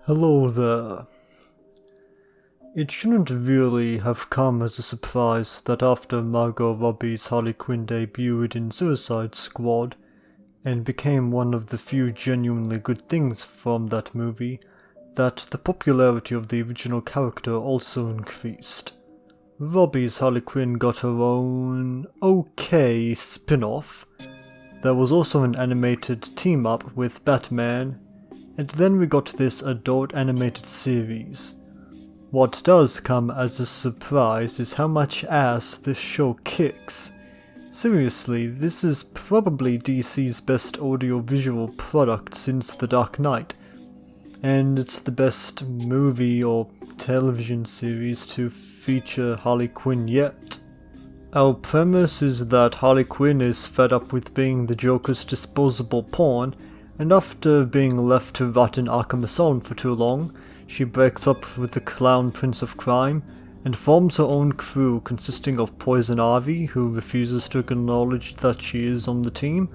Hello there. It shouldn't really have come as a surprise that after Margot Robbie's Harley Quinn debuted in Suicide Squad and became one of the few genuinely good things from that movie, that the popularity of the original character also increased. Robbie's Harley Quinn got her own okay spin-off. There was also an animated team-up with Batman, and then we got this adult animated series. What does come as a surprise is how much ass this show kicks. Seriously, this is probably DC's best audiovisual product since The Dark Knight, and it's the best movie or television series to feature Harley Quinn yet. Our premise is that Harley Quinn is fed up with being the Joker's disposable pawn, and after being left to rot in Arkham Asylum for too long, she breaks up with the clown prince of crime and forms her own crew consisting of Poison Ivy, who refuses to acknowledge that she is on the team,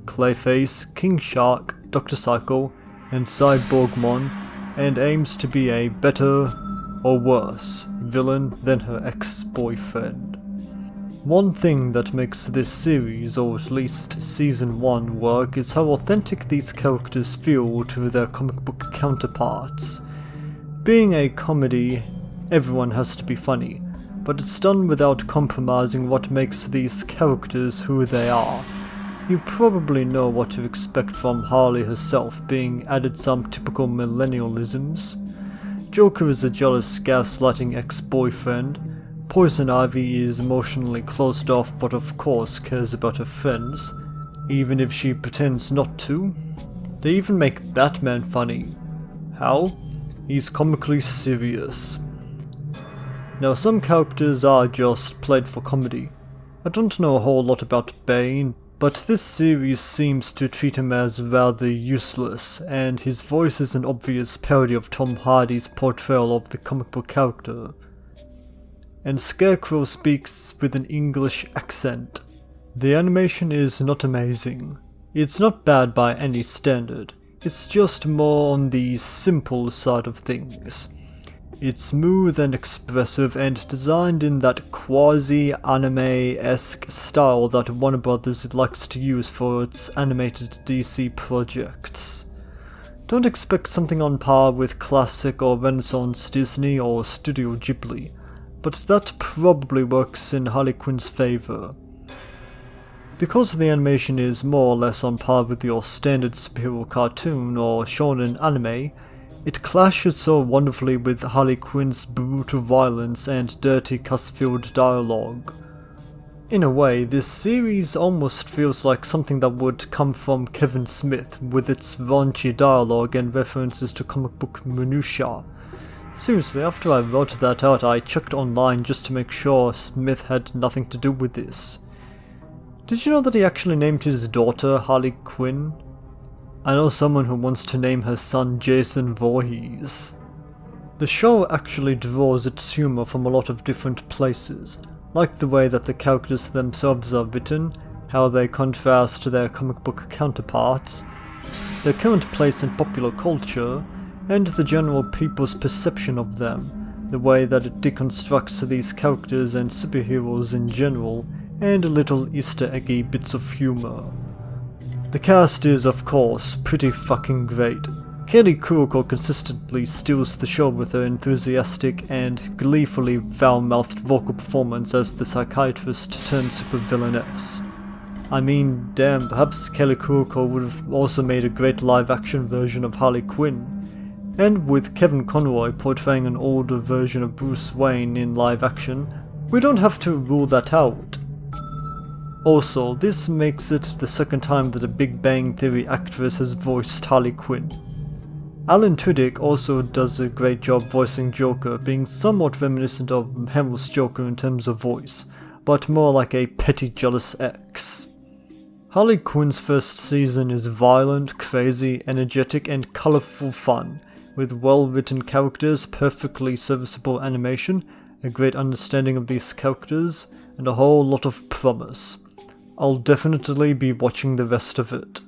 Clayface, King Shark, Dr. Psycho, and Borgmon, and aims to be a better, or worse, villain than her ex-boyfriend. One thing that makes this series, or at least Season 1, work is how authentic these characters feel to their comic book counterparts. Being a comedy, everyone has to be funny, but it's done without compromising what makes these characters who they are. You probably know what to expect from Harley herself, being added some typical millennialisms. Joker is a jealous, gaslighting ex-boyfriend. Poison Ivy is emotionally closed off but of course cares about her friends, even if she pretends not to. They even make Batman funny. How? He's comically serious. Now some characters are just played for comedy. I don't know a whole lot about Bane, but this series seems to treat him as rather useless, and his voice is an obvious parody of Tom Hardy's portrayal of the comic book character. And Scarecrow speaks with an English accent. The animation is not amazing. It's not bad by any standard. It's just more on the simple side of things. It's smooth and expressive and designed in that quasi-anime-esque style that Warner Brothers likes to use for its animated DC projects. Don't expect something on par with classic or Renaissance Disney or Studio Ghibli, but that probably works in Harley Quinn's favour. Because the animation is more or less on par with your standard superhero cartoon or shonen anime, it clashes so wonderfully with Harley Quinn's brutal violence and dirty cuss-filled dialogue. In a way, this series almost feels like something that would come from Kevin Smith with its raunchy dialogue and references to comic book minutiae. Seriously, after I wrote that out, I checked online just to make sure Smith had nothing to do with this. Did you know that he actually named his daughter Harley Quinn? I know someone who wants to name her son Jason Voorhees. The show actually draws its humor from a lot of different places, like the way that the characters themselves are written, how they contrast to their comic book counterparts, their current place in popular culture, and the general people's perception of them, the way that it deconstructs these characters and superheroes in general, and little Easter eggy bits of humor. The cast is, of course, pretty fucking great. Kaylee Kuroko consistently steals the show with her enthusiastic and gleefully foul-mouthed vocal performance as the psychiatrist turned supervillainess. I mean, damn, perhaps Kaylee Kuroko would have also made a great live-action version of Harley Quinn. And with Kevin Conroy portraying an older version of Bruce Wayne in live action, we don't have to rule that out. Also, this makes it the second time that a Big Bang Theory actress has voiced Harley Quinn. Alan Tudyk also does a great job voicing Joker, being somewhat reminiscent of Hamill's Joker in terms of voice, but more like a petty jealous ex. Harley Quinn's first season is violent, crazy, energetic, and colourful fun, with well-written characters, perfectly serviceable animation, a great understanding of these characters, and a whole lot of promise. I'll definitely be watching the rest of it.